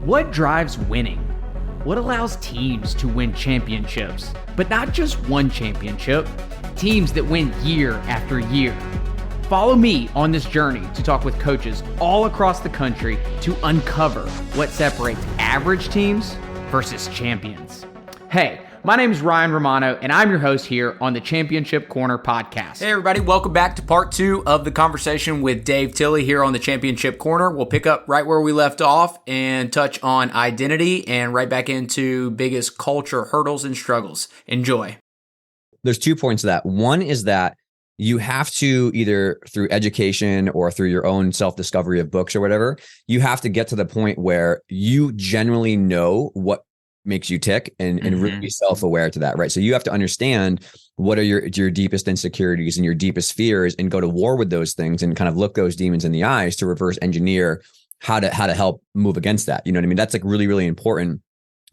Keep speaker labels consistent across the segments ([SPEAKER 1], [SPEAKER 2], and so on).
[SPEAKER 1] What drives winning? What allows teams to win championships? But not just one championship, teams that win year after year. Follow me on this journey to talk with coaches all across the country to uncover what separates average teams versus champions. Hey, my name is Ryan Romano, and I'm your host here on the Championship Corner podcast.
[SPEAKER 2] Hey everybody, welcome back to part 2 of the conversation with Dave Tilley here on the Championship Corner. We'll pick up right where we left off and touch on identity and right back into biggest culture hurdles and struggles. Enjoy.
[SPEAKER 3] There's 2 points to that. One is that you have to, either through education or through your own self-discovery of books or whatever, you have to get to the point where you generally know what makes you tick and really be self-aware to that, right? So you have to understand what are your deepest insecurities and your deepest fears, and go to war with those things and kind of look those demons in the eyes to reverse engineer how to help move against that. You know what I mean? That's like really, really important,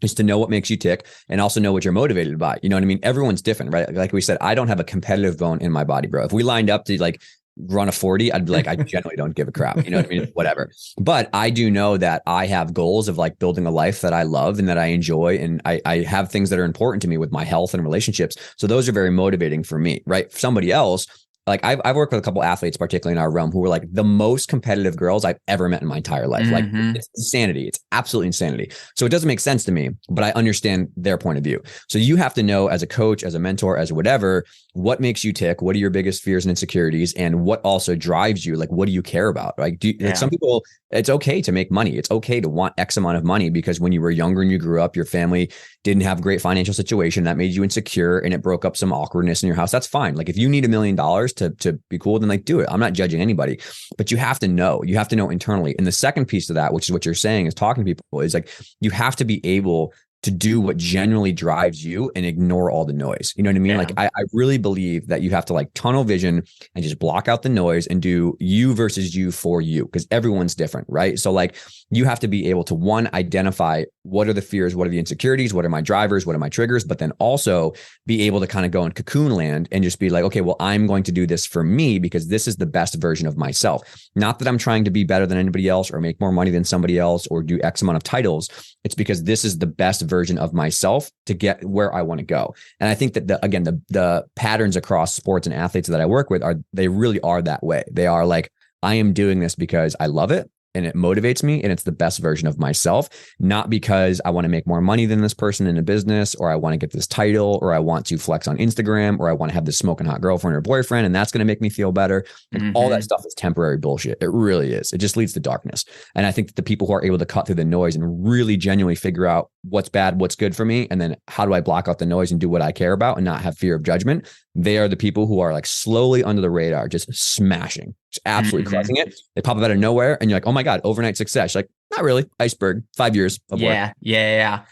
[SPEAKER 3] is to know what makes you tick and also know what you're motivated by. You know what I mean? Everyone's different, right? Like we said, I don't have a competitive bone in my body, bro. If we lined up to like run a 40, I'd be like, I generally don't give a crap. You know what I mean? Whatever. But I do know that I have goals of like building a life that I love and that I enjoy. And I have things that are important to me with my health and relationships. So those are very motivating for me, right? For somebody else, like I've worked with a couple athletes, particularly in our realm, who were like the most competitive girls I've ever met in my entire life. Like it's insanity. It's absolute insanity. So it doesn't make sense to me, but I understand their point of view. So you have to know, as a coach, as a mentor, as whatever, what makes you tick, what are your biggest fears and insecurities, and what also drives you. Like, what do you care about? Like, like some people, it's okay to make money. It's okay to want X amount of money because when you were younger and you grew up, your family didn't have a great financial situation that made you insecure and it broke up some awkwardness in your house. That's fine. Like if you need $1 million to be cool, then like do it. I'm not judging anybody, but you have to know internally. And the second piece of that, which is what you're saying, is talking to people, is like, you have to be able to do what genuinely drives you and ignore all the noise. You know what I mean? Yeah. Like I really believe that you have to like tunnel vision and just block out the noise and do you versus you for you, because everyone's different, right? So like you have to be able to, one, identify what are the fears, what are the insecurities, what are my drivers, what are my triggers, but then also be able to kind of go in cocoon land and just be like, okay, well, I'm going to do this for me because this is the best version of myself. Not that I'm trying to be better than anybody else or make more money than somebody else or do X amount of titles. It's because this is the best version of myself to get where I want to go. And I think that the patterns across sports and athletes that I work with they really are that way. They are like, I am doing this because I love it and it motivates me and it's the best version of myself, not because I want to make more money than this person in a business, or I want to get this title, or I want to flex on Instagram, or I want to have this smoking hot girlfriend or boyfriend and that's going to make me feel better. And all that stuff is temporary bullshit. It really is. It just leads to darkness. And I think that the people who are able to cut through the noise and really genuinely figure out what's bad, what's good for me, and then how do I block out the noise and do what I care about and not have fear of judgment, they are the people who are like slowly under the radar, just smashing, just absolutely crushing it. They pop up out of nowhere and you're like, oh my God, overnight success. You're like, not really. Iceberg, 5 years of work.
[SPEAKER 2] Yeah.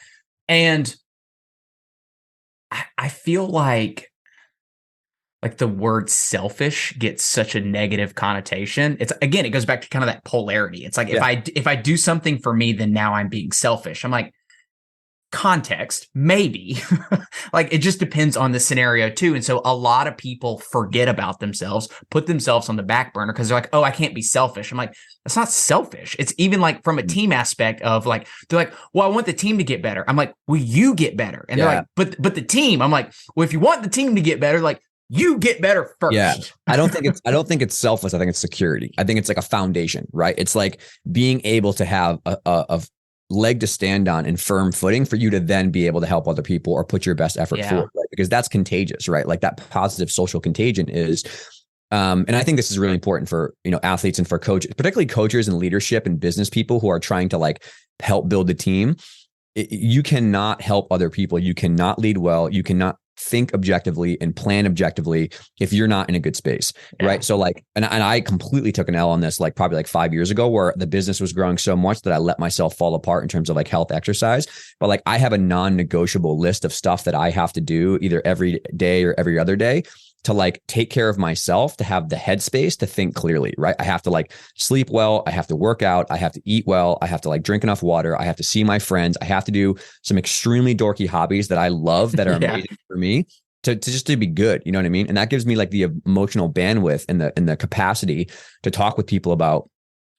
[SPEAKER 2] And I feel like the word selfish gets such a negative connotation. It's, again, it goes back to kind of that polarity. It's like, if I do something for me, then now I'm being selfish. I'm like, context, maybe. Like, it just depends on the scenario too. And so a lot of people forget about themselves, put themselves on the back burner because they're like, oh, I can't be selfish. I'm like, that's not selfish. It's even like from a team aspect of like, they're like, well, I want the team to get better. I'm like, well, you get better. And they're like, but the team, I'm like, well, if you want the team to get better, like, you get better first.
[SPEAKER 3] Yeah. I don't think it's selfless. I think it's security. I think it's like a foundation, right? It's like being able to have a leg to stand on and firm footing for you to then be able to help other people or put your best effort forward, right? Because that's contagious, right? Like that positive social contagion is, and I think this is really important for, athletes and for coaches, particularly coaches and leadership and business people who are trying to like help build a team. You cannot help other people. You cannot lead well. You cannot think objectively and plan objectively if you're not in a good space, right? So like, and I completely took an L on this, like probably like 5 years ago, where the business was growing so much that I let myself fall apart in terms of like health, exercise. But like, I have a non-negotiable list of stuff that I have to do either every day or every other day to like take care of myself, to have the headspace to think clearly, right? I have to like sleep well. I have to work out. I have to eat well. I have to like drink enough water. I have to see my friends. I have to do some extremely dorky hobbies that I love that are amazing for me to just to be good. You know what I mean? And that gives me like the emotional bandwidth and the capacity to talk with people about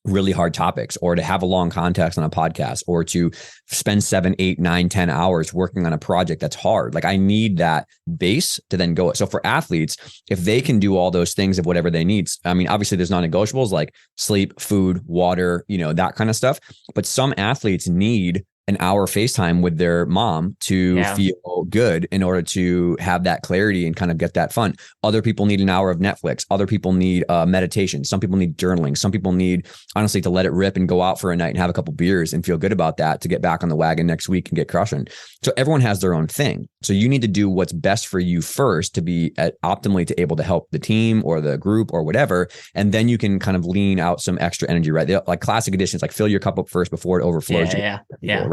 [SPEAKER 3] really hard topics, or to have a long context on a podcast, or to spend 7, 8, 9, 10 hours working on a project that's hard. Like I need that base to then go. So for athletes, if they can do all those things of whatever they need, I mean, obviously there's non-negotiables like sleep, food, water, that kind of stuff. But some athletes need an hour FaceTime with their mom to feel good in order to have that clarity and kind of get that fun. Other people need an hour of Netflix. Other people need meditation. Some people need journaling. Some people need, honestly, to let it rip and go out for a night and have a couple beers and feel good about that to get back on the wagon next week and get crushing. So everyone has their own thing. So you need to do what's best for you first to be optimally to able to help the team or the group or whatever. And then you can kind of lean out some extra energy, right? Like classic additions, like fill your cup up first before it overflows.
[SPEAKER 2] Yeah.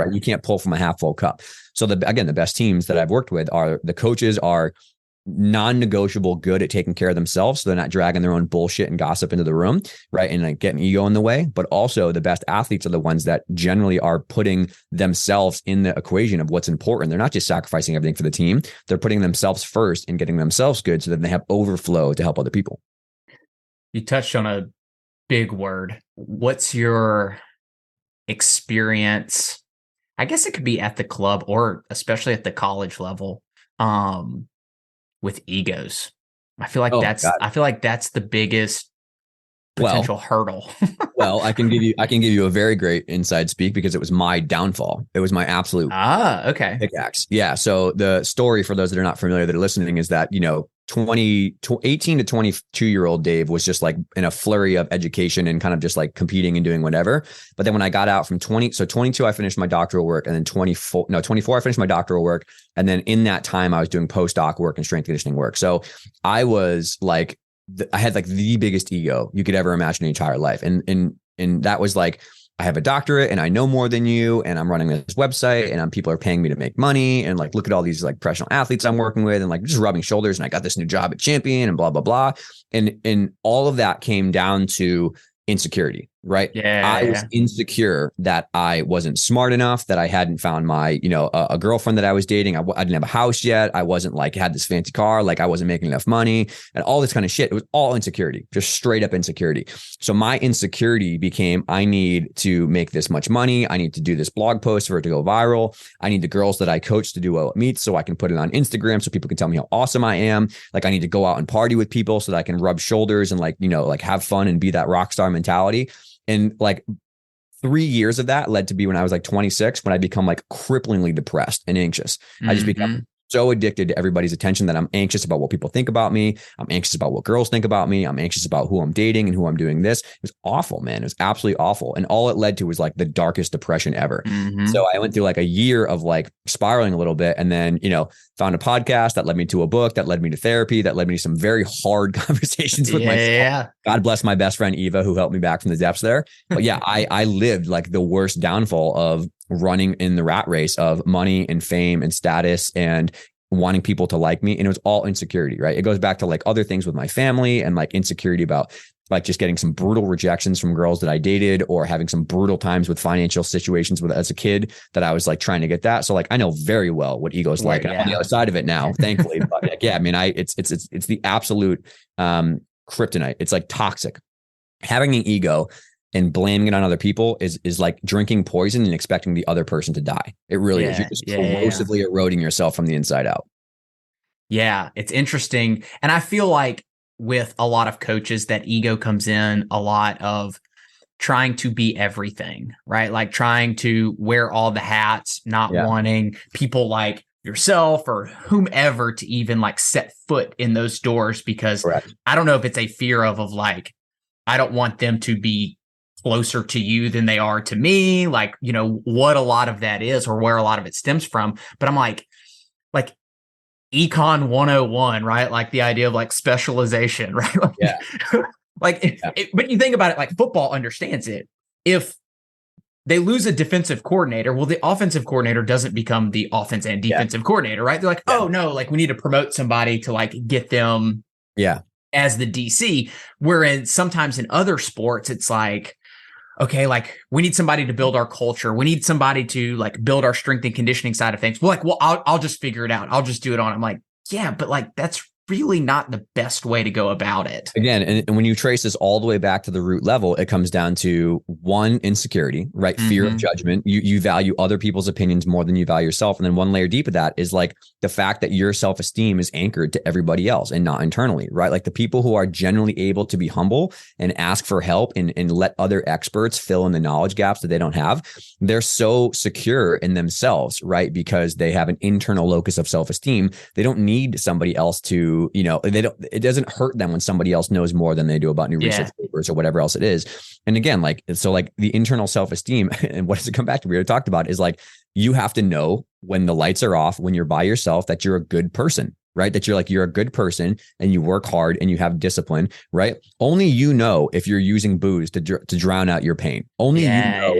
[SPEAKER 3] Right. You can't pull from a half full cup. So the best teams that I've worked with are the coaches are non-negotiable good at taking care of themselves. So they're not dragging their own bullshit and gossip into the room. Right. And like getting ego in the way. But also the best athletes are the ones that generally are putting themselves in the equation of what's important. They're not just sacrificing everything for the team. They're putting themselves first and getting themselves good so that they have overflow to help other people.
[SPEAKER 2] You touched on a big word. What's your experience? I guess it could be at the club or especially at the college level, with egos. I feel like that's the biggest potential hurdle.
[SPEAKER 3] Well, I can give you a very great inside speak because it was my downfall. It was my absolute pickaxe. Yeah. So the story for those that are not familiar that are listening is that, 18 to 22-year-old Dave was just like in a flurry of education and kind of just like competing and doing whatever. But then when I got out from 22, I finished my doctoral work, and then 24, I finished my doctoral work. And then in that time, I was doing postdoc work and strength conditioning work. So I was like, I had like the biggest ego you could ever imagine in your entire life. And that was like, I have a doctorate and I know more than you, and I'm running this website and people are paying me to make money, and like, look at all these like professional athletes I'm working with, and like just rubbing shoulders, and I got this new job at Champion and blah, blah, blah. And all of that came down to insecurity, right? I was insecure that I wasn't smart enough, that I hadn't found my, a girlfriend that I was dating. I didn't have a house yet. I wasn't like, had this fancy car. Like I wasn't making enough money and all this kind of shit. It was all insecurity, just straight up insecurity. So my insecurity became, I need to make this much money. I need to do this blog post for it to go viral. I need the girls that I coach to do well at meets so I can put it on Instagram so people can tell me how awesome I am. Like I need to go out and party with people so that I can rub shoulders and like, like have fun and be that rock star mentality. And like 3 years of that led to be when I was like 26, when I become like cripplingly depressed and anxious. I just become so addicted to everybody's attention that I'm anxious about what people think about me. I'm anxious about what girls think about me. I'm anxious about who I'm dating and who I'm doing this. It was awful, man. It was absolutely awful. And all it led to was like the darkest depression ever. So I went through like a year of like spiraling a little bit, and then, found a podcast that led me to a book, that led me to therapy, that led me to some very hard conversations with myself. God bless my best friend, Eva, who helped me back from the depths there. But yeah, I lived like the worst downfall of running in the rat race of money and fame and status and wanting people to like me. And it was all insecurity, right? It goes back to like other things with my family and like insecurity about like just getting some brutal rejections from girls that I dated, or having some brutal times with financial situations with as a kid that I was like trying to get that. So like, I know very well what ego is like. And I'm on the other side of it now, thankfully. But like, yeah, I mean, it's the absolute kryptonite. It's like toxic. Having an ego and blaming it on other people is like drinking poison and expecting the other person to die. It really is. You're just corrosively eroding yourself from the inside out.
[SPEAKER 2] Yeah, it's interesting. And I feel like with a lot of coaches, that ego comes in a lot of trying to be everything, right? Like trying to wear all the hats, not wanting people like yourself or whomever to even like set foot in those doors, because I don't know if it's a fear of like, I don't want them to be closer to you than they are to me. Like, what a lot of that is, or where a lot of it stems from. But I'm like Econ 101, right? Like the idea of like specialization, right? But you think about it, like football understands it. If they lose a defensive coordinator, well, the offensive coordinator doesn't become the offense and defensive coordinator, right? They're like, oh no, like we need to promote somebody to like get them as the DC. Whereas sometimes in other sports, it's like, okay, like we need somebody to build our culture. We need somebody to like build our strength and conditioning side of things. Well, I'll just figure it out. I'll just do it on. I'm like, yeah, but like that's really not the best way to go about it.
[SPEAKER 3] Again, and when you trace this all the way back to the root level, it comes down to one, insecurity, right? Fear of judgment. You value other people's opinions more than you value yourself. And then one layer deep of that is like the fact that your self-esteem is anchored to everybody else and not internally, right? Like the people who are generally able to be humble and ask for help and let other experts fill in the knowledge gaps that they don't have, they're so secure in themselves, right? Because they have an internal locus of self-esteem. They don't need somebody else to, it doesn't hurt them when somebody else knows more than they do about new research papers or whatever else it is. And again, like, so like the internal self-esteem, and what does it come back to? We already talked about is like, you have to know when the lights are off, when you're by yourself, that you're a good person, right? That you're a good person and you work hard and you have discipline, right? Only you know if you're using booze to drown out your pain. Only you know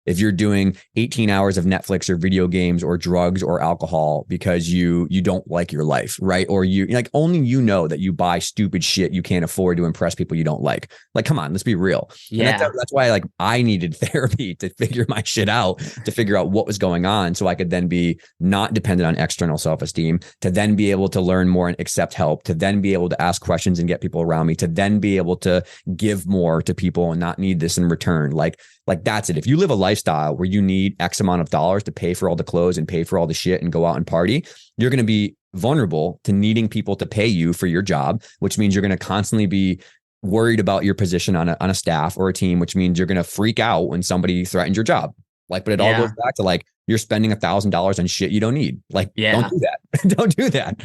[SPEAKER 3] if you're doing 18 hours of Netflix or video games or drugs or alcohol because you don't like your life, right? Or you like, only you know that you buy stupid shit you can't afford to impress people you don't like. Like, come on, let's be real. Yeah. And that's why like I needed therapy to figure my shit out, to figure out what was going on so I could then be not dependent on external self-esteem, to then be able to learn more and accept help, to then be able to ask questions and get people around me, to then be able to give more to people and not need this in return. Like that's it. If you live a lifestyle where you need X amount of dollars to pay for all the clothes and pay for all the shit and go out and party, you're going to be vulnerable to needing people to pay you for your job, which means you're going to constantly be worried about your position on a staff or a team, which means you're going to freak out when somebody threatens your job. Like, but it all goes back to like, you're spending $1,000 on shit you don't need. Like, don't do that. Don't do that.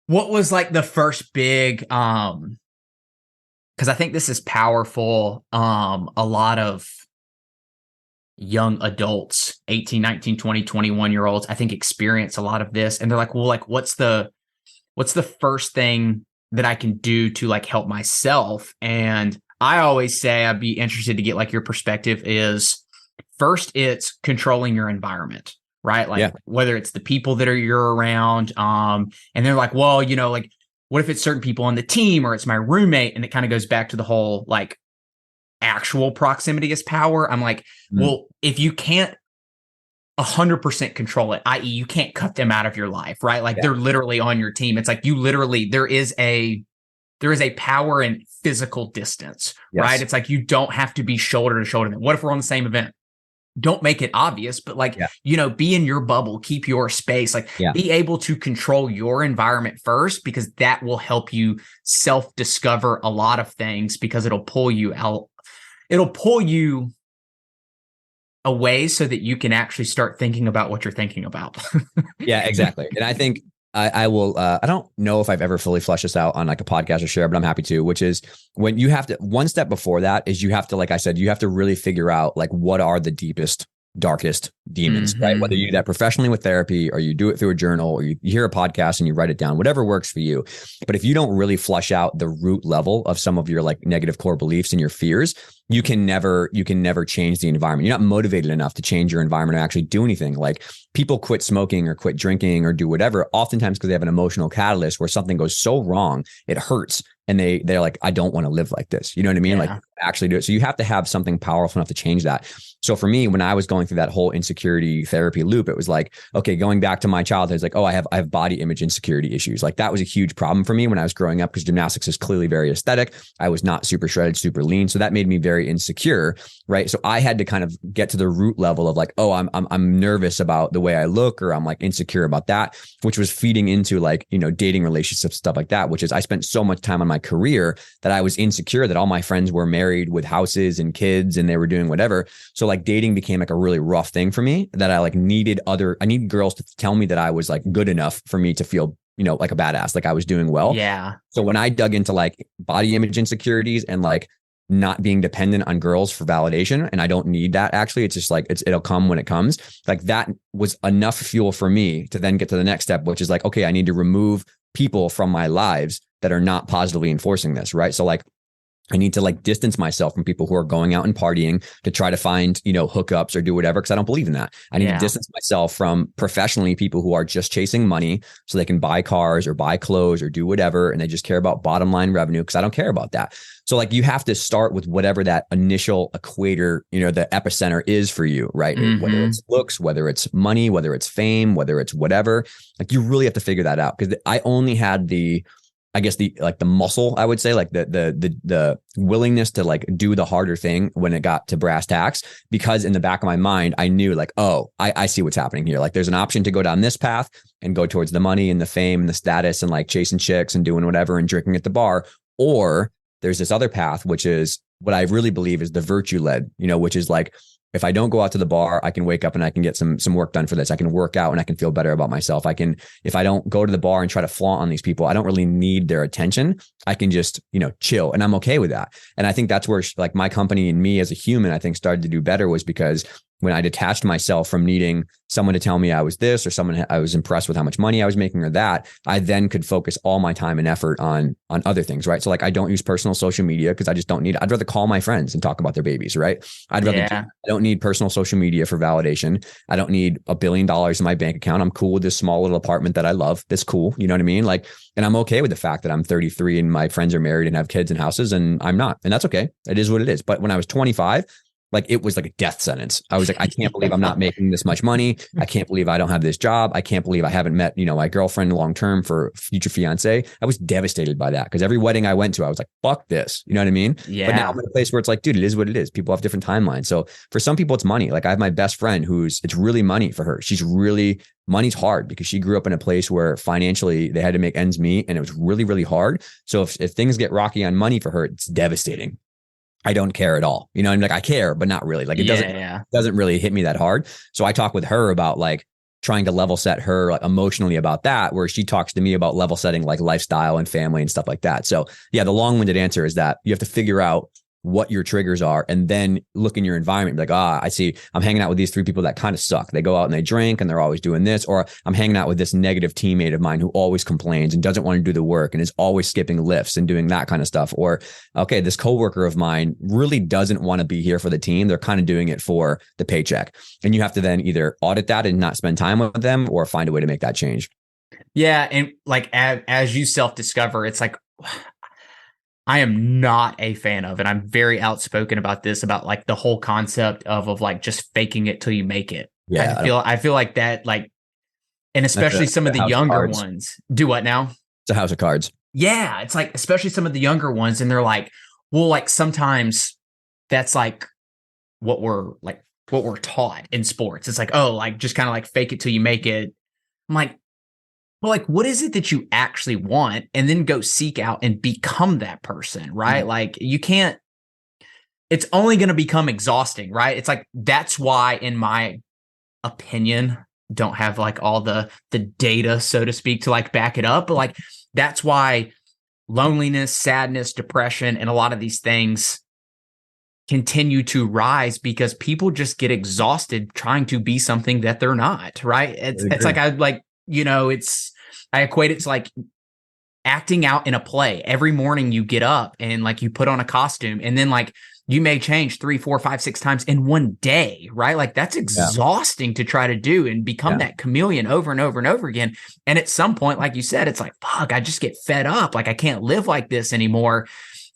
[SPEAKER 2] What was like the first big, because I think this is powerful. A lot of young adults, 18, 19, 20, 21-year-olds, I think experience a lot of this. And they're like, well, like, what's the first thing that I can do to like help myself? And I always say, I'd be interested to get like your perspective is, first, it's controlling your environment, right? Like whether it's the people that you're around, and they're like, well, like, what if it's certain people on the team or it's my roommate? And it kind of goes back to the whole like actual proximity is power. I'm like, well, if you can't 100% control it, i.e. you can't cut them out of your life, right? Like they're literally on your team. It's like you literally, there is a power in physical distance, right? It's like you don't have to be shoulder to shoulder. What if we're on the same event? Don't make it obvious, but like, be in your bubble, keep your space, like be able to control your environment first, because that will help you self-discover a lot of things, because it'll pull you out. It'll pull you away so that you can actually start thinking about what you're thinking about.
[SPEAKER 3] Yeah, exactly. And I think I will, I don't know if I've ever fully fleshed this out on like a podcast or share, but I'm happy to, which is when you have to, one step before that is you have to, like I said, you have to really figure out like, what are the deepest, darkest demons, right? Whether you do that professionally with therapy, or you do it through a journal, or you hear a podcast and you write it down, whatever works for you. But if you don't really flush out the root level of some of your like negative core beliefs and your fears, you can never change the environment. You're not motivated enough to change your environment or actually do anything. Like people quit smoking or quit drinking or do whatever, oftentimes because they have an emotional catalyst where something goes so wrong, it hurts. And they're like, I don't want to live like this. You know what I mean? Like actually do it. So you have to have something powerful enough to change that. So for me, when I was going through that whole insecurity therapy loop, it was like, okay, going back to my childhood, it's like, oh, I have body image insecurity issues. Like that was a huge problem for me when I was growing up, because gymnastics is clearly very aesthetic. I was not super shredded, super lean. So that made me very insecure, right? So I had to kind of get to the root level of like, oh, I'm nervous about the way I look, or I'm like insecure about that, which was feeding into like, dating relationships, stuff like that, which is I spent so much time on my career that I was insecure that all my friends were married with houses and kids and they were doing whatever. So like dating became like a really rough thing for me, that I needed girls to tell me that I was like good enough for me to feel, like a badass, like I was doing well.
[SPEAKER 2] Yeah.
[SPEAKER 3] So when I dug into like body image insecurities and like not being dependent on girls for validation, and I don't need that actually, it's just like, it'll come when it comes. Like that was enough fuel for me to then get to the next step, which is like, okay, I need to remove people from my lives that are not positively enforcing this, right? So like, I need to like distance myself from people who are going out and partying to try to find, hookups or do whatever, because I don't believe in that. I need to distance myself from professionally people who are just chasing money so they can buy cars or buy clothes or do whatever. And they just care about bottom line revenue, because I don't care about that. So like you have to start with whatever that initial equator, the epicenter is for you, right? Whether it's looks, whether it's money, whether it's fame, whether it's whatever, like you really have to figure that out. Because I only had the I guess the muscle, I would say, like the willingness to like do the harder thing when it got to brass tacks, because in the back of my mind, I knew like, oh, I see what's happening here. Like there's an option to go down this path and go towards the money and the fame and the status and like chasing chicks and doing whatever and drinking at the bar. Or there's this other path, which is what I really believe is the virtue led, which is like, if I don't go out to the bar, I can wake up and I can get some work done for this. I can work out and I can feel better about myself. If I don't go to the bar and try to flaunt on these people, I don't really need their attention. I can just, chill, and I'm okay with that. And I think that's where like my company and me as a human, I think started to do better, was because when I detached myself from needing someone to tell me I was this, or someone I was impressed with how much money I was making or that, I then could focus all my time and effort on other things, right? So like I don't use personal social media because I just don't need it. I'd rather call my friends and talk about their babies, right? I don't need personal social media for validation. I don't need $1 billion in my bank account. I'm cool with this small little apartment that I love. That's cool. You know what I mean? Like, and I'm okay with the fact that I'm 33 and my friends are married and have kids and houses, and I'm not. And that's okay. It is what it is. But when I was 25, like it was like a death sentence. I was like, I can't believe I'm not making this much money. I can't believe I don't have this job. I can't believe I haven't met, my girlfriend long-term for future fiance. I was devastated by that, because every wedding I went to, I was like, fuck this. You know what I mean?
[SPEAKER 2] Yeah.
[SPEAKER 3] But now I'm in a place where it's like, dude, it is what it is. People have different timelines. So for some people, it's money. Like I have my best friend it's really money for her. Money's hard because she grew up in a place where financially they had to make ends meet, and it was really, really hard. So if things get rocky on money for her, it's devastating. I don't care at all. I'm like, I care, but not really. Like it doesn't really hit me that hard. So I talk with her about like trying to level set her like emotionally about that, where she talks to me about level setting like lifestyle and family and stuff like that. So yeah, the long-winded answer is that you have to figure out what your triggers are, and then look in your environment, like, I see I'm hanging out with these 3 people that kind of suck. They go out and they drink and they're always doing this, or I'm hanging out with this negative teammate of mine who always complains and doesn't want to do the work and is always skipping lifts and doing that kind of stuff. Or, okay, this coworker of mine really doesn't want to be here for the team. They're kind of doing it for the paycheck. And you have to then either audit that and not spend time with them, or find a way to make that change.
[SPEAKER 2] Yeah. And like, as you self-discover, it's like, I am not a fan of, and I'm very outspoken about this, about like the whole concept of like just faking it till you make it.
[SPEAKER 3] Yeah.
[SPEAKER 2] I feel like that, like, and especially some of the younger ones do what now?
[SPEAKER 3] It's a house of cards.
[SPEAKER 2] Yeah. It's like, especially some of the younger ones. And they're like, well, like sometimes that's like what we're taught in sports. It's like, oh, like just kind of like fake it till you make it. I'm like, well, like, what is it that you actually want? And then go seek out and become that person, right? Mm-hmm. Like you can't, it's only going to become exhausting, right? It's like, that's why, in my opinion, don't have like all the data, so to speak, to like back it up. But like, that's why loneliness, sadness, depression, and a lot of these things continue to rise, because people just get exhausted trying to be something that they're not, right? It's like, I equate it to like acting out in a play. Every morning you get up and like you put on a costume, and then like you may change 3, 4, 5, 6 times in one day, right? Like that's exhausting to try to do and become that chameleon over and over and over again. And at some point, like you said, it's like, fuck, I just get fed up. Like I can't live like this anymore.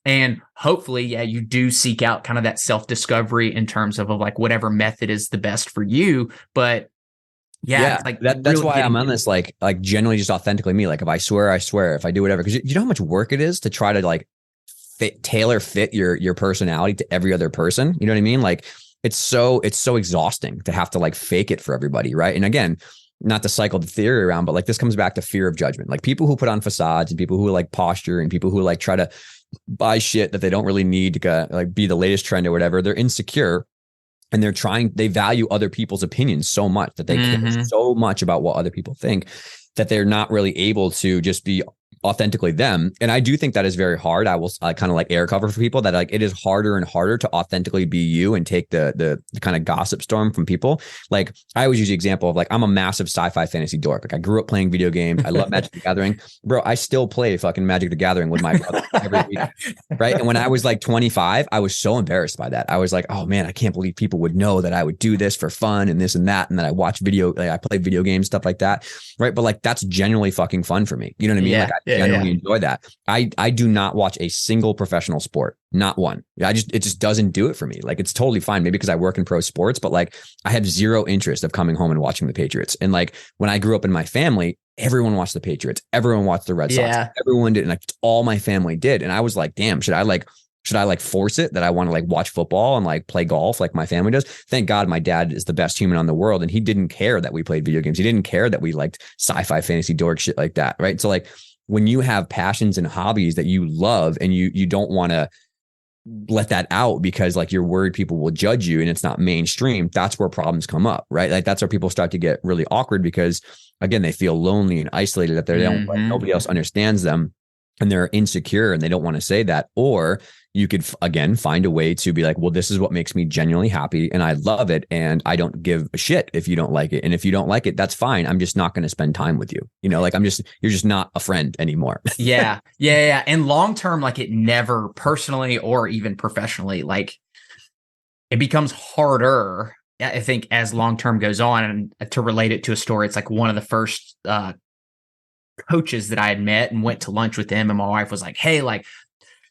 [SPEAKER 2] And hopefully, you do seek out kind of that self-discovery in terms of like whatever method is the best for you. But like
[SPEAKER 3] that's really why I'm on this, like generally just authentically me. Like if I swear, I swear. If I do whatever, because you know how much work it is to try to like tailor fit your personality to every other person. You know what I mean? Like it's so exhausting to have to like fake it for everybody, right? And again, not to cycle the theory around, but like this comes back to fear of judgment. Like people who put on facades and people who like posture and people who like try to buy shit that they don't really need to like be the latest trend or whatever. They're insecure. And they value other people's opinions so much that they care so much about what other people think that they're not really able to just be authentically them. And I do think that is very hard. I will kind of like air cover for people that like it is harder and harder to authentically be you and take the kind of gossip storm from people. Like I always use the example of like, I'm a massive sci-fi fantasy dork. Like I grew up playing video games. I love Magic the Gathering. Bro, I still play fucking Magic the Gathering with my brother every week. Right. And when I was like 25, I was so embarrassed by that. I was like, oh man, I can't believe people would know that I would do this for fun and this and that. And then I watch I play video games, stuff like that. Right. But like, that's genuinely fucking fun for me. You know what I mean? genuinely enjoy that. I do not watch a single professional sport, not one. It just doesn't do it for me. Like, it's totally fine, maybe because I work in pro sports, but like, I have zero interest of coming home and watching the Patriots. And like, when I grew up in my family, everyone watched the Patriots, everyone watched the Red Sox, everyone did, and like all my family did. And I was like, damn, should I force it that I want to like watch football and like play golf like my family does? Thank God my dad is the best human on the world, and he didn't care that we played video games. He didn't care that we liked sci-fi, fantasy, dork shit like that, right? So like, when you have passions and hobbies that you love and you don't want to let that out because like you're worried people will judge you and it's not mainstream, that's where problems come up, right? Like, that's where people start to get really awkward because, again, they feel lonely and isolated, that they don't, like, nobody else understands them, and they're insecure and they don't want to say that. Or you could, again, find a way to be like, well, this is what makes me genuinely happy and I love it, and I don't give a shit if you don't like it. And if you don't like it, that's fine. I'm just not going to spend time with you. You know, like, you're just not a friend anymore.
[SPEAKER 2] Yeah. And long term, like, it never, personally or even professionally, like, it becomes harder, I think, as long term goes on. And to relate it to a story, it's like one of the first coaches that I had met and went to lunch with him, and my wife was like, hey, like,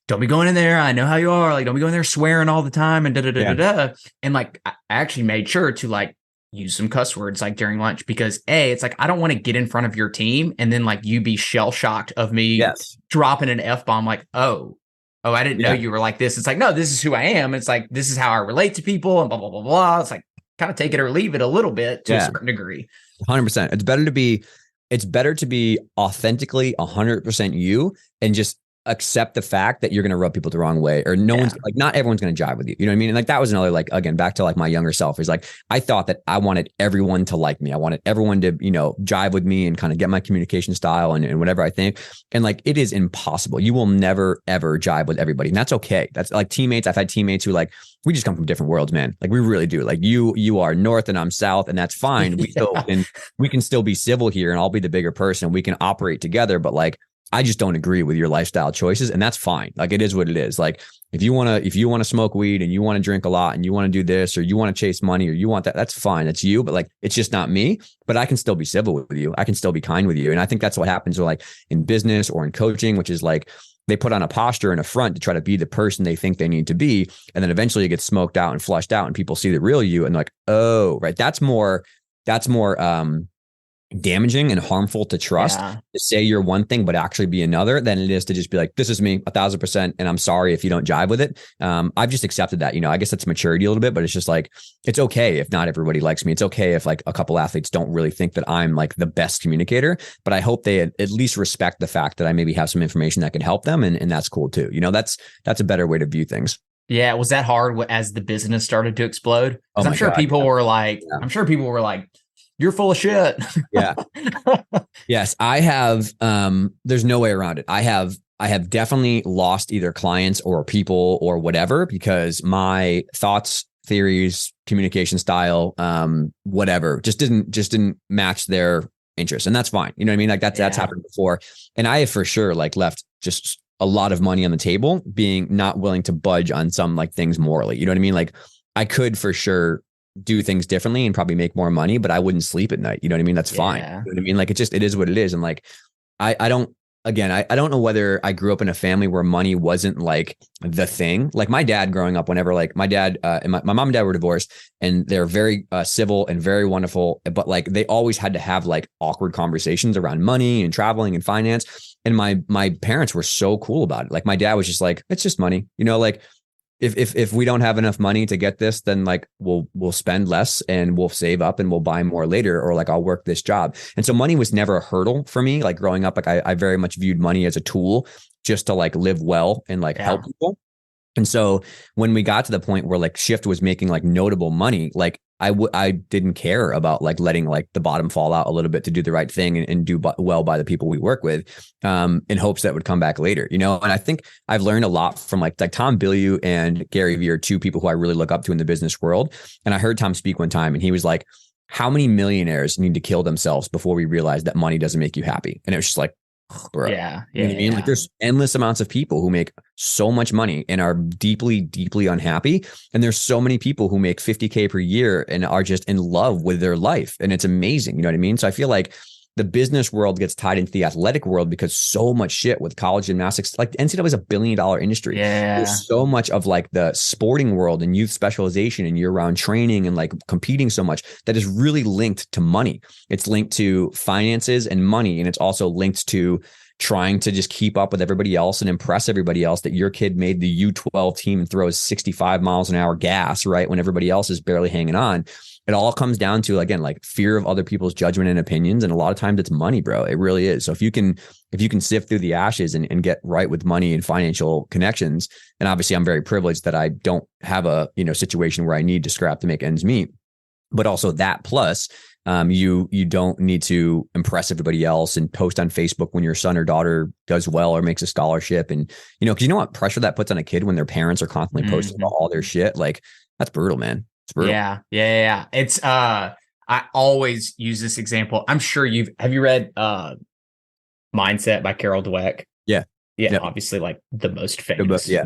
[SPEAKER 2] don't be going in there. I know how you are. Like, don't be going there swearing all the time and da. And like, I actually made sure to like use some cuss words like during lunch, because it's like, I don't want to get in front of your team and then like you be shell shocked of me dropping an F-bomb. Like, oh, I didn't know you were like this. It's like, no, this is who I am. It's like, this is how I relate to people and blah, blah, blah, blah. It's like, kind of take it or leave it a little bit to a certain degree.
[SPEAKER 3] 100%. It's better to be authentically 100% you, and just accept the fact that you're going to rub people the wrong way, or one's like, not everyone's going to jive with you. You know what I mean? And like, that was another, like, again, back to like my younger self, is like, I thought that I wanted everyone to like me. I wanted everyone to, jive with me and kind of get my communication style and whatever I think. And like, it is impossible. You will never, ever jive with everybody. And that's okay. That's like teammates. I've had teammates who like, we just come from different worlds, man. Like, we really do. Like, you are north and I'm south, and that's fine. We can still be civil here, and I'll be the bigger person. We can operate together, but like, I just don't agree with your lifestyle choices, and that's fine. Like, it is what it is. Like, if you want to smoke weed and you want to drink a lot and you want to do this, or you want to chase money, or you want that, that's fine. That's you. But like, it's just not me. But I can still be civil with you. I can still be kind with you. And I think that's what happens with, like, in business or in coaching, which is like, they put on a posture and a front to try to be the person they think they need to be. And then eventually it gets smoked out and flushed out, and people see the real you and like, oh, right. That's more damaging and harmful to trust, to say you're one thing but actually be another, than it is to just be like, this is me 1,000%, and I'm sorry if you don't jive with it. I've just accepted that. I guess that's maturity a little bit, but it's just like, it's okay if not everybody likes me. It's okay if like a couple athletes don't really think that I'm like the best communicator, but I hope they at least respect the fact that I maybe have some information that could help them, and that's cool too. That's a better way to view things.
[SPEAKER 2] Yeah. Was that hard as the business started to explode? Because I'm sure people were like, you're full of shit.
[SPEAKER 3] Yeah. Yes, I have. There's no way around it. I have definitely lost either clients or people or whatever, because my thoughts, theories, communication style, whatever, just didn't match their interests. And that's fine. You know what I mean? Like, that's happened before. And I have for sure like left just a lot of money on the table, being not willing to budge on some like things morally. You know what I mean? Like, I could for sure do things differently and probably make more money, but I wouldn't sleep at night. You know what I mean? That's fine. You know what I mean? Like, it is what it is. And like, I don't know whether I grew up in a family where money wasn't like the thing. Like, my dad growing up, whenever like my dad and my mom and dad were divorced, and they're very civil and very wonderful, but like, they always had to have like awkward conversations around money and traveling and finance. And my parents were so cool about it. Like, my dad was just like, it's just money, like, if we don't have enough money to get this, then like we'll spend less and we'll save up and we'll buy more later, or like I'll work this job. And so money was never a hurdle for me. Like, growing up, like I very much viewed money as a tool just to like live well and like help people. And so when we got to the point where like Shift was making like notable money, like I didn't care about like letting like the bottom fall out a little bit to do the right thing and do well by the people we work with, in hopes that it would come back later, And I think I've learned a lot from like Tom Bilyeu and Gary Vee are two people who I really look up to in the business world. And I heard Tom speak one time, and he was like, how many millionaires need to kill themselves before we realize that money doesn't make you happy? And it was just like, bro.
[SPEAKER 2] Yeah.
[SPEAKER 3] You know what I mean? Like, there's endless amounts of people who make so much money and are deeply, deeply unhappy. And there's so many people who make $50K per year and are just in love with their life. And it's amazing. You know what I mean? So I feel like the business world gets tied into the athletic world because so much shit with college gymnastics, like the NCAA is $1 billion industry.
[SPEAKER 2] Yeah.
[SPEAKER 3] There's so much of like the sporting world and youth specialization and year-round training and like competing so much that is really linked to money. It's linked to finances and money. And it's also linked to trying to just keep up with everybody else and impress everybody else that your kid made the U12 team and throws 65 miles an hour gas, right? When everybody else is barely hanging on. It all comes down to, again, like fear of other people's judgment and opinions. And a lot of times it's money, bro. It really is. So if you can sift through the ashes and get right with money and financial connections, and obviously I'm very privileged that I don't have a, situation where I need to scrap to make ends meet, but also that plus you don't need to impress everybody else and post on Facebook when your son or daughter does well or makes a scholarship. And, because you know what pressure that puts on a kid when their parents are constantly posting about all their shit. Like that's brutal, man. It's brutal.
[SPEAKER 2] Yeah. It's, I always use this example. I'm sure have you read Mindset by Carol Dweck?
[SPEAKER 3] Yeah.
[SPEAKER 2] Obviously like the most famous.
[SPEAKER 3] Yeah.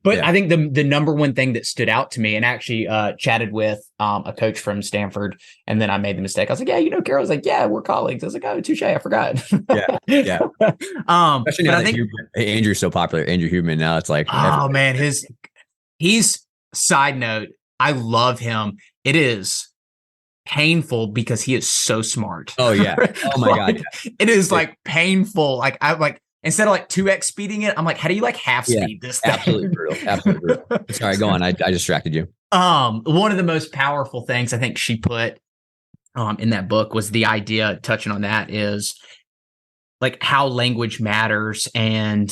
[SPEAKER 2] But I think the number one thing that stood out to me, and actually chatted with a coach from Stanford, and then I made the mistake. I was like, yeah, Carol was like, yeah, we're colleagues. I was like, oh, touche, I forgot.
[SPEAKER 3] Yeah. Especially now
[SPEAKER 2] I think
[SPEAKER 3] Andrew's so popular, Andrew Huberman. Now it's like,
[SPEAKER 2] oh man, he's side note. I love him. It is painful because he is so smart.
[SPEAKER 3] Oh yeah. Oh my God.
[SPEAKER 2] It is like painful. Like I like. Instead of like 2x speeding it, I'm like, how do you like half speed this thing?
[SPEAKER 3] Absolutely brutal. Sorry, go on. I distracted you.
[SPEAKER 2] One of the most powerful things I think she put in that book was the idea, touching on that, is like how language matters. And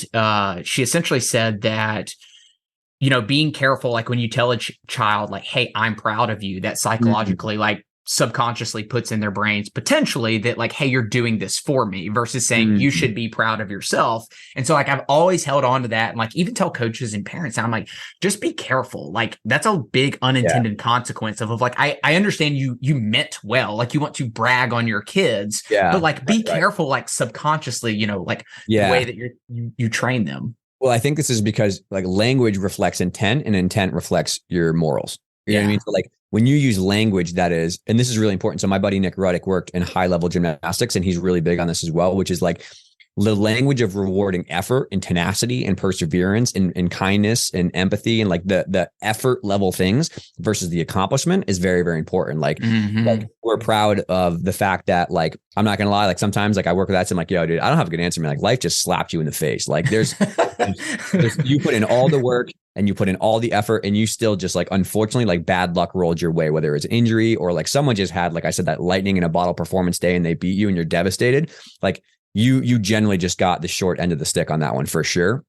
[SPEAKER 2] she essentially said that, being careful, like when you tell a child, like, hey, I'm proud of you, that psychologically, like subconsciously puts in their brains potentially that like, hey, you're doing this for me, versus saying you should be proud of yourself. And so like I've always held on to that, and like even tell coaches and parents, I'm like, just be careful. Like that's a big unintended consequence of like, I understand you meant well, like you want to brag on your kids, but like be careful, like subconsciously, like the way that you train them.
[SPEAKER 3] Well, I think this is because like language reflects intent and intent reflects your morals. You know what I mean? So like when you use language that is, and this is really important. So my buddy Nick Ruddick worked in high level gymnastics, and he's really big on this as well, which is like the language of rewarding effort and tenacity and perseverance and kindness and empathy and like the effort level things versus the accomplishment is very, very important. Like, like we're proud of the fact that like, I'm not going to lie. Like sometimes like I work with that. So I'm like, yo, dude, I don't have a good answer, man. Like life just slapped you in the face. Like there's you put in all the work and you put in all the effort and you still just like, unfortunately, like bad luck rolled your way, whether it's injury or like someone just had, like I said, that lightning in a bottle performance day and they beat you and you're devastated. Like you generally just got the short end of the stick on that one for sure.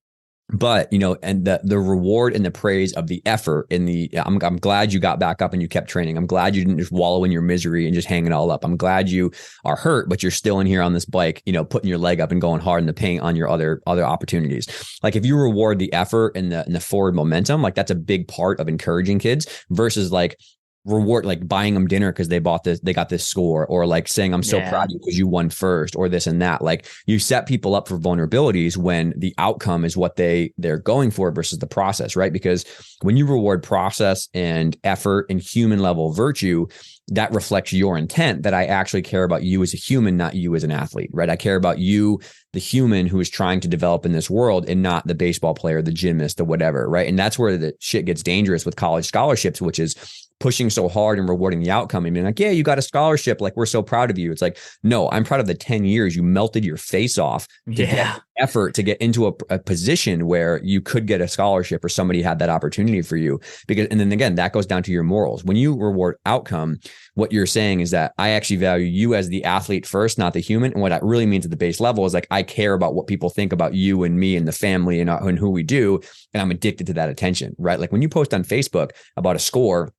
[SPEAKER 3] But, and the reward and the praise of the effort in I'm glad you got back up and you kept training. I'm glad you didn't just wallow in your misery and just hang it all up. I'm glad you are hurt, but you're still in here on this bike, putting your leg up and going hard in the paint on your other opportunities. Like if you reward the effort and the forward momentum, like that's a big part of encouraging kids versus like reward, like buying them dinner because they got this score, or like saying, I'm so proud of you because you won first, or this and that. Like you set people up for vulnerabilities when the outcome is what they're going for versus the process, right? Because when you reward process and effort and human level virtue, that reflects your intent that I actually care about you as a human, not you as an athlete, right? I care about you, the human who is trying to develop in this world, and not the baseball player, the gymnast, the whatever, right? And that's where the shit gets dangerous with college scholarships, which is pushing so hard and rewarding the outcome and being like, yeah, you got a scholarship. Like, we're so proud of you. It's like, no, I'm proud of the 10 years you melted your face off to get effort to get into a position where you could get a scholarship or somebody had that opportunity for you. And then again, that goes down to your morals. When you reward outcome, what you're saying is that I actually value you as the athlete first, not the human. And what that really means at the base level is like, I care about what people think about you and me and the family and who we do. And I'm addicted to that attention, right? Like when you post on Facebook about a score,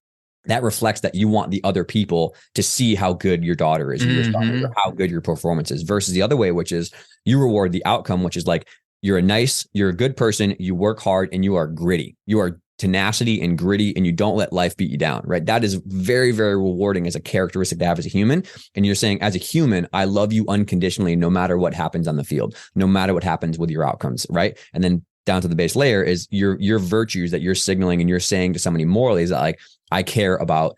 [SPEAKER 3] that reflects that you want the other people to see how good your daughter is, or your son, or how good your performance is, versus the other way, which is you reward the outcome, which is like, you're a good person, you work hard, and you are gritty. You are tenacity and gritty, and you don't let life beat you down, right? That is very, very rewarding as a characteristic to have as a human. And you're saying, as a human, I love you unconditionally, no matter what happens on the field, no matter what happens with your outcomes, right? And then down to the base layer is your virtues that you're signaling and you're saying to somebody morally is that like, I care about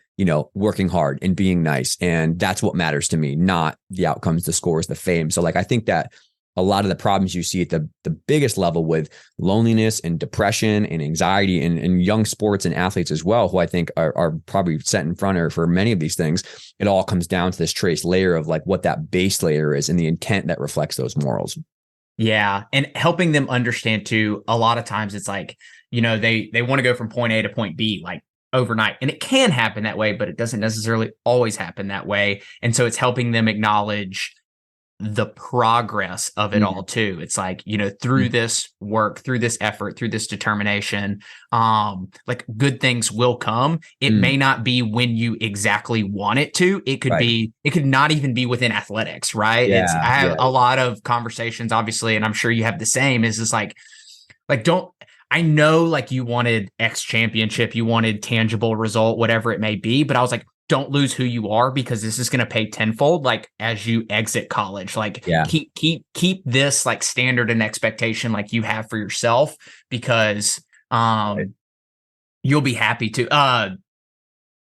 [SPEAKER 3] working hard and being nice. And that's what matters to me, not the outcomes, the scores, the fame. So like, I think that a lot of the problems you see at the biggest level with loneliness and depression and anxiety and young sports and athletes as well, who I think are probably set in front of for many of these things, it all comes down to this trace layer of like what that base layer is and the intent that reflects those morals.
[SPEAKER 2] Yeah. And helping them understand too, a lot of times it's like, they want to go from point A to point B, like overnight. And it can happen that way, but it doesn't necessarily always happen that way. And so it's helping them acknowledge the progress of it all too. It's like, through this work, through this effort, through this determination, like good things will come. It may not be when you exactly want it to. It could be, it could not even be within athletics, right?
[SPEAKER 3] Yeah,
[SPEAKER 2] I have a lot of conversations, obviously, and I'm sure you have the same, is just like I know like you wanted X championship, you wanted tangible result, whatever it may be, but I was like, don't lose who you are, because this is going to pay tenfold, like as you exit college, like keep this like standard and expectation like you have for yourself, because you'll be happy to.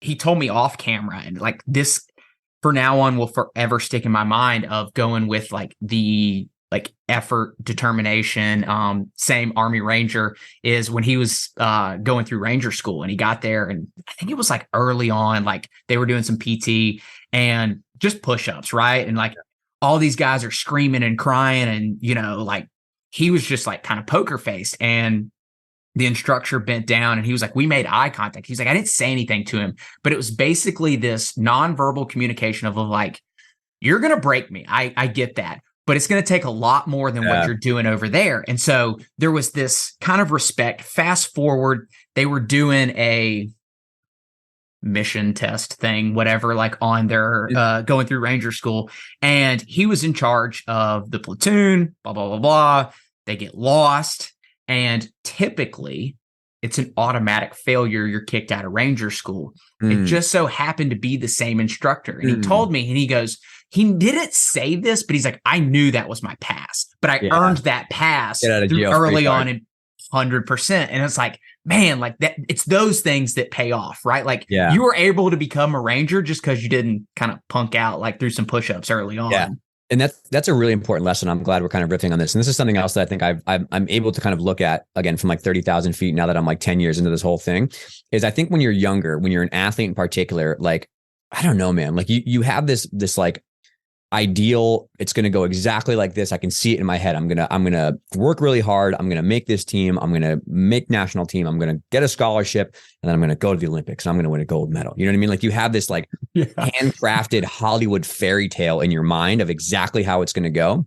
[SPEAKER 2] He told me off camera, and like this for now on will forever stick in my mind, of going with like the like effort, determination. Same Army Ranger, is when he was going through Ranger school, and he got there, and I think it was like early on, like they were doing some PT and just push-ups, right? And like all these guys are screaming and crying, and like he was just like kind of poker faced, and the instructor bent down and he was like, we made eye contact. He's like, I didn't say anything to him, but it was basically this nonverbal communication of like, you're going to break me. I get that, but it's going to take a lot more than what you're doing over there. And so there was this kind of respect. Fast forward, they were doing a mission test thing, whatever, like on their going through Ranger school. And he was in charge of the platoon, blah, blah, blah, blah. They get lost. And typically it's an automatic failure. You're kicked out of Ranger school. It just so happened to be the same instructor. And he told me, and he goes, he didn't say this, but he's like, I knew that was my pass, but I earned that pass through early on in 100%. And it's like, man, like that, it's those things that pay off, right? Like you were able to become a Ranger just because you didn't kind of punk out like through some push-ups early on.
[SPEAKER 3] Yeah. And that's a really important lesson. I'm glad we're kind of riffing on this. And this is something else that I think I'm able to kind of look at again from like 30,000 feet now that I'm like 10 years into this whole thing, is I think when you're younger, when you're an athlete in particular, like, I don't know, man, like you have this like ideal, it's going to go exactly like this. I can see it in my head. I'm going to work really hard. I'm going to make this team. I'm going to make national team. I'm going to get a scholarship, and then I'm going to go to the Olympics and I'm going to win a gold medal. You know what I mean? Like you have this like handcrafted Hollywood fairy tale in your mind of exactly how it's going to go.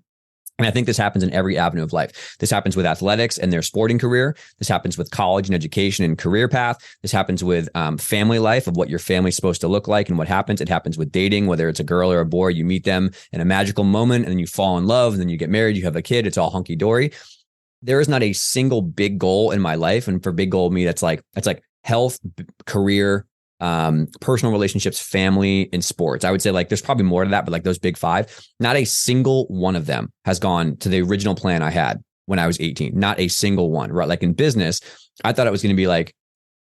[SPEAKER 3] And I think this happens in every avenue of life. This happens with athletics and their sporting career. This happens with college and education and career path. This happens with family life, of what your family's supposed to look like and what happens. It happens with dating, whether it's a girl or a boy. You meet them in a magical moment and then you fall in love and then you get married, you have a kid. It's all hunky dory. There is not a single big goal in my life. And for big goal, me, that's like health, career, personal relationships, family, and sports. I would say like there's probably more to that, but like those big five, not a single one of them has gone to the original plan I had when I was 18. Not a single one, right? Like in business, I thought it was going to be like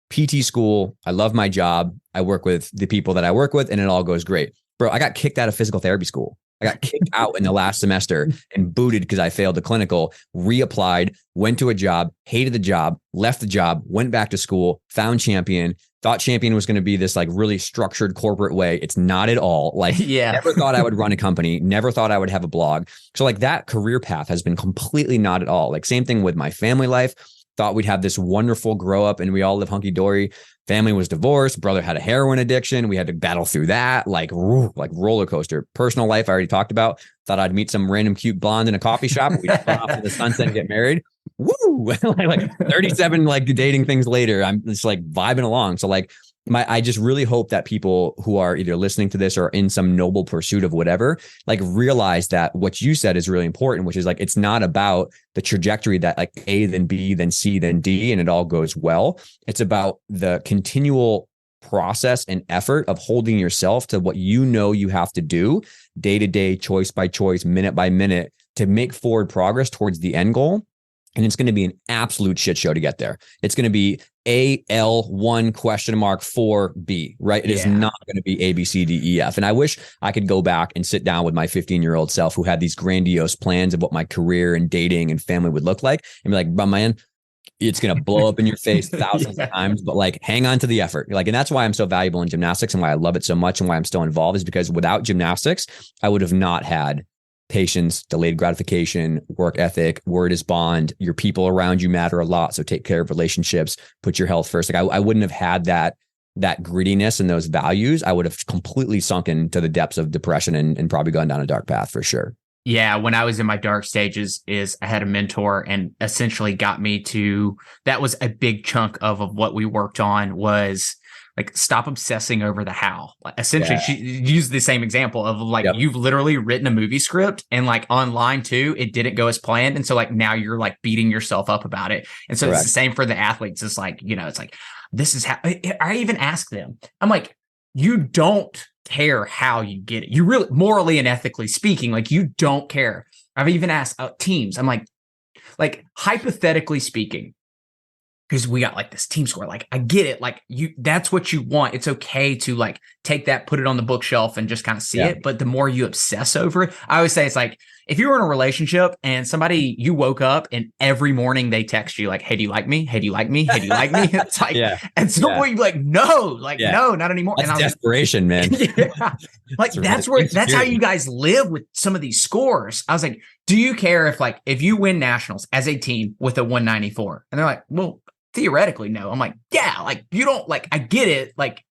[SPEAKER 3] PT school. I love my job. I work with the people that I work with and it all goes great. Bro, I got kicked out of physical therapy school. I got kicked out in the last semester and booted because I failed the clinical, reapplied, went to a job, hated the job, left the job, went back to school, found Champion, thought Champion was going to be this like really structured corporate way. It's not at all. Like never thought I would run a company, never thought I would have a blog. So like that career path has been completely not at all. Like same thing with my family life. Thought we'd have this wonderful grow up and we all live hunky dory. Family was divorced. Brother had a heroin addiction. We had to battle through that, like roller coaster. Personal life, I already talked about. Thought I'd meet some random cute blonde in a coffee shop. We'd run off to the sunset and get married. Woo! like 37 like dating things later, I'm just like vibing along. So like I just really hope that people who are either listening to this or in some noble pursuit of whatever, like realize that what you said is really important, which is like, it's not about the trajectory that like A, then B, then C, then D, and it all goes well. It's about the continual process and effort of holding yourself to what you know you have to do day to day, choice by choice, minute by minute to make forward progress towards the end goal. And it's going to be an absolute shit show to get there. It's going to be AL1 question mark 4B, right? It is not going to be A, B, C, D, E, F. And I wish I could go back and sit down with my 15-year-old self who had these grandiose plans of what my career and dating and family would look like and be like, but man, it's going to blow up in your face thousands of times, but like hang on to the effort. Like, and that's why I'm so valuable in gymnastics and why I love it so much and why I'm still involved is because without gymnastics, I would have not had patience, delayed gratification, work ethic, word is bond. Your people around you matter a lot. So take care of relationships, put your health first. Like I wouldn't have had that grittiness and those values. I would have completely sunken to the depths of depression and probably gone down a dark path for sure.
[SPEAKER 2] Yeah, when I was in my dark stages, I had a mentor and essentially got me to, that was a big chunk of what we worked on was like, stop obsessing over the how. Like, essentially, she used the same example of like, you've literally written a movie script and like on line 2, it didn't go as planned. And so like now you're like beating yourself up about it. And so it's the same for the athletes. It's like, it's like, this is how I even ask them. I'm like, you don't care how you get it. You really, morally and ethically speaking, like you don't care. I've even asked teams. I'm like hypothetically speaking, because we got like this team score. Like, I get it. Like that's what you want. It's okay to like take that, put it on the bookshelf and just kind of see it. But the more you obsess over it, I always say it's like, if you were in a relationship and you woke up and every morning they text you like, hey, do you like me? Hey, do you like me? Hey, do you like me? It's like, at some point you're like, no, no, not anymore.
[SPEAKER 3] That's
[SPEAKER 2] and
[SPEAKER 3] desperation, man.
[SPEAKER 2] Like that's how you guys live with some of these scores. I was like, do you care if you win nationals as a team with a 194? And they're like, well, theoretically, no. I'm like, yeah, like you don't like, I get it. Like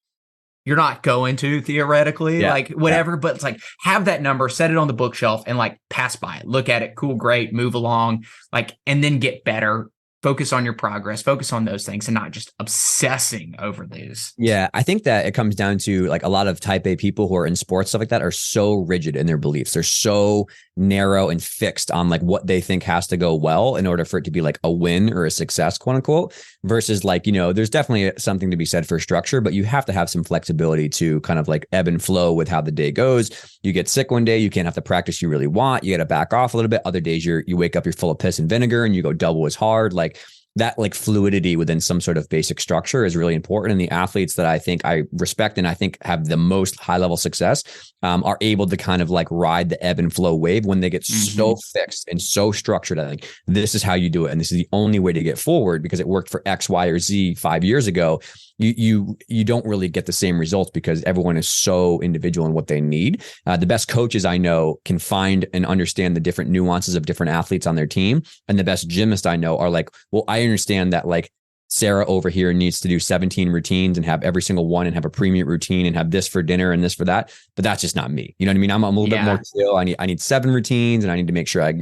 [SPEAKER 2] you're not going to theoretically, like whatever, but it's like, have that number, set it on the bookshelf and like pass by it, look at it. Cool. Great. Move along. Like, and then get better, focus on your progress, focus on those things and not just obsessing over these.
[SPEAKER 3] Yeah. I think that it comes down to like a lot of type A people who are in sports, stuff like that are so rigid in their beliefs. They're so narrow and fixed on like what they think has to go well in order for it to be like a win or a success, quote unquote, versus like, there's definitely something to be said for structure, but you have to have some flexibility to kind of like ebb and flow with how the day goes. You get sick one day, you can't have the practice you really want. You got to back off a little bit. Other days you wake up, you're full of piss and vinegar and you go double as hard. Like that like fluidity within some sort of basic structure is really important. And the athletes that I think I respect and I think have the most high level success are able to kind of like ride the ebb and flow wave when they get so fixed and so structured. I think this is how you do it. And this is the only way to get forward because it worked for X, Y, or Z 5 years ago. You don't really get the same results because everyone is so individual in what they need. The best coaches I know can find and understand the different nuances of different athletes on their team. And the best gymnasts I know are like, well, I understand that like Sarah over here needs to do 17 routines and have every single one and have a premium routine and have this for dinner and this for that. But that's just not me. You know what I mean? I'm a little bit more chill. I need 7 routines and I need to make sure I,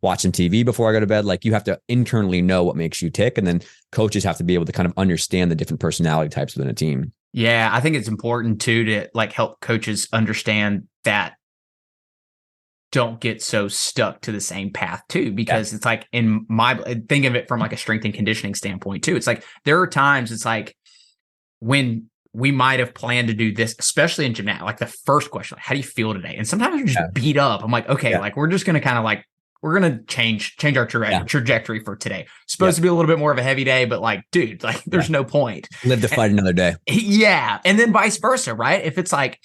[SPEAKER 3] watch some TV before I go to bed. Like you have to internally know what makes you tick. And then coaches have to be able to kind of understand the different personality types within a team.
[SPEAKER 2] Yeah. I think it's important too, to like help coaches understand that don't get so stuck to the same path too, because it's like think of it from like a strength and conditioning standpoint too. It's like, there are times it's like when we might have planned to do this, especially in gymnastics, like the first question, like, how do you feel today? And sometimes you're just beat up. I'm like, okay, like we're just going to kind of like, we're going to change our trajectory for today. Supposed to be a little bit more of a heavy day, but like, dude, like there's no point.
[SPEAKER 3] Live to fight another day.
[SPEAKER 2] Yeah. And then vice versa, right? If it's like,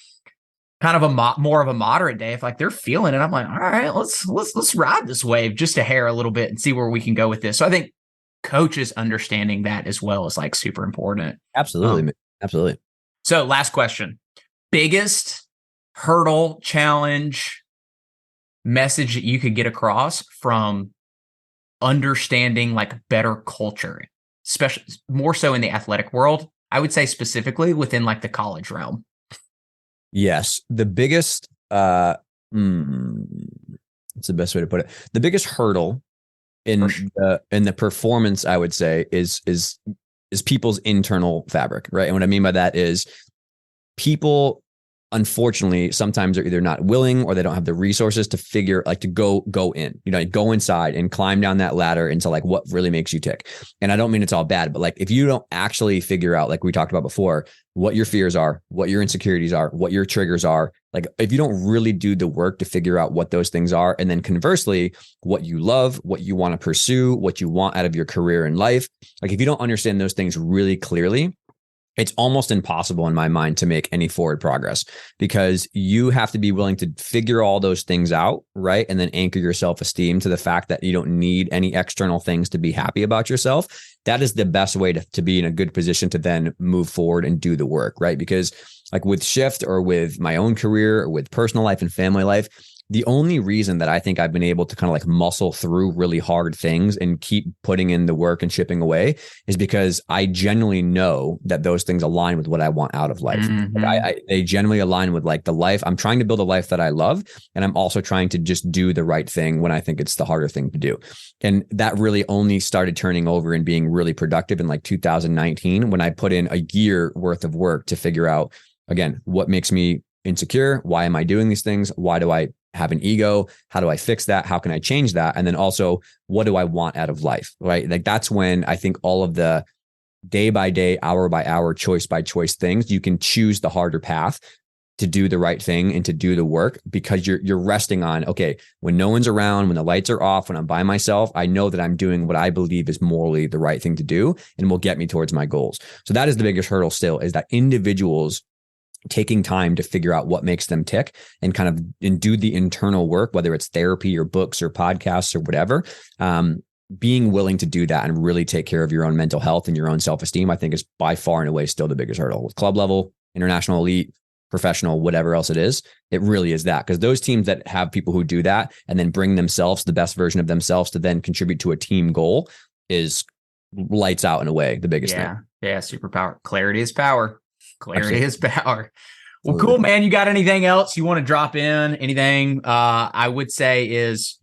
[SPEAKER 2] kind of more of a moderate day, if like they're feeling it, I'm like, all right, let's ride this wave just a hair a little bit and see where we can go with this. So I think coaches understanding that as well is like super important.
[SPEAKER 3] Absolutely. Absolutely.
[SPEAKER 2] So last question, biggest hurdle, challenge, message that you could get across from understanding like better culture, especially more so in the athletic world, I would say specifically within like the college realm.
[SPEAKER 3] Yes. The biggest, what's the best way to put it? The biggest hurdle in the performance, I would say, is people's internal fabric, right? And what I mean by that is people unfortunately, sometimes they're either not willing or they don't have the resources to figure, like, to go in, go inside and climb down that ladder into like what really makes you tick. And I don't mean it's all bad, but like if you don't actually figure out, like we talked about before, what your fears are, what your insecurities are, what your triggers are, like if you don't really do the work to figure out what those things are, and then conversely, what you love, what you want to pursue, what you want out of your career and life, like if you don't understand those things really clearly, it's almost impossible in my mind to make any forward progress, because you have to be willing to figure all those things out, right? And then anchor your self-esteem to the fact that you don't need any external things to be happy about yourself. That is the best way to be in a good position to then move forward and do the work, right? Because like with Shift or with my own career or with personal life and family life, the only reason that I think I've been able to kind of like muscle through really hard things and keep putting in the work and chipping away is because I genuinely know that those things align with what I want out of life.
[SPEAKER 2] Mm-hmm.
[SPEAKER 3] Like they generally align with like the life. I'm trying to build a life that I love. And I'm also trying to just do the right thing when I think it's the harder thing to do. And that really only started turning over and being really productive in like 2019, when I put in a year worth of work to figure out, again, what makes me insecure? Why am I doing these things? Why do I have an ego? How do I fix that? How can I change that? And then also, what do I want out of life? Right? Like that's when I think all of the day by day, hour by hour, choice by choice things, you can choose the harder path to do the right thing and to do the work, because you're resting on, okay, when no one's around, when the lights are off, when I'm by myself, I know that I'm doing what I believe is morally the right thing to do and will get me towards my goals. So that is the biggest hurdle still, is that individuals taking time to figure out what makes them tick and and do the internal work, whether it's therapy or books or podcasts or whatever, being willing to do that and really take care of your own mental health and your own self-esteem, I think is by far and away still the biggest hurdle. With club level, international elite, professional, whatever else it is, it really is that. Because those teams that have people who do that and then bring themselves, the best version of themselves, to then contribute to a team goal is lights out in a way, the biggest thing.
[SPEAKER 2] Yeah, superpower. Clarity is power. Clarity
[SPEAKER 3] Absolutely.
[SPEAKER 2] is power. Well,
[SPEAKER 3] Absolutely.
[SPEAKER 2] cool, man. You got anything else you want to drop in? Anything I would say is,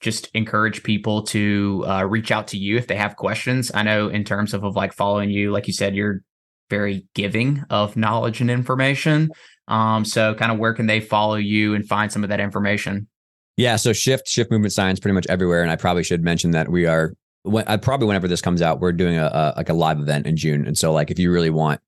[SPEAKER 2] just encourage people to reach out to you if they have questions. I know in terms of like following you, like you said, you're very giving of knowledge and information. So kind of where can they follow you and find some of that information?
[SPEAKER 3] Yeah. So Shift Movement Science pretty much everywhere. And I probably should mention that we are, probably whenever this comes out, we're doing a live event in June. And so like, if you really want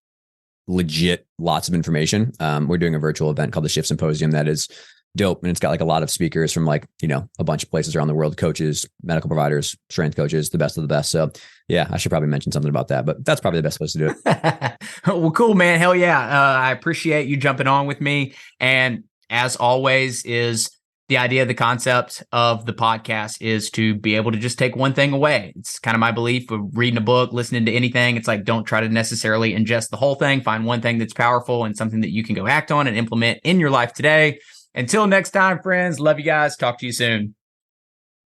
[SPEAKER 3] legit lots of information, we're doing a virtual event called the Shift Symposium that is dope. And it's got like a lot of speakers from like, a bunch of places around the world, coaches, medical providers, strength coaches, the best of the best. So yeah, I should probably mention something about that, but that's probably the best place to do it.
[SPEAKER 2] Well, cool, man. Hell yeah. I appreciate you jumping on with me. And as always, is the idea, the concept of the podcast is to be able to just take one thing away. It's kind of my belief of reading a book, listening to anything. It's like, don't try to necessarily ingest the whole thing. Find one thing that's powerful and something that you can go act on and implement in your life today. Until next time, friends, love you guys. Talk to you soon.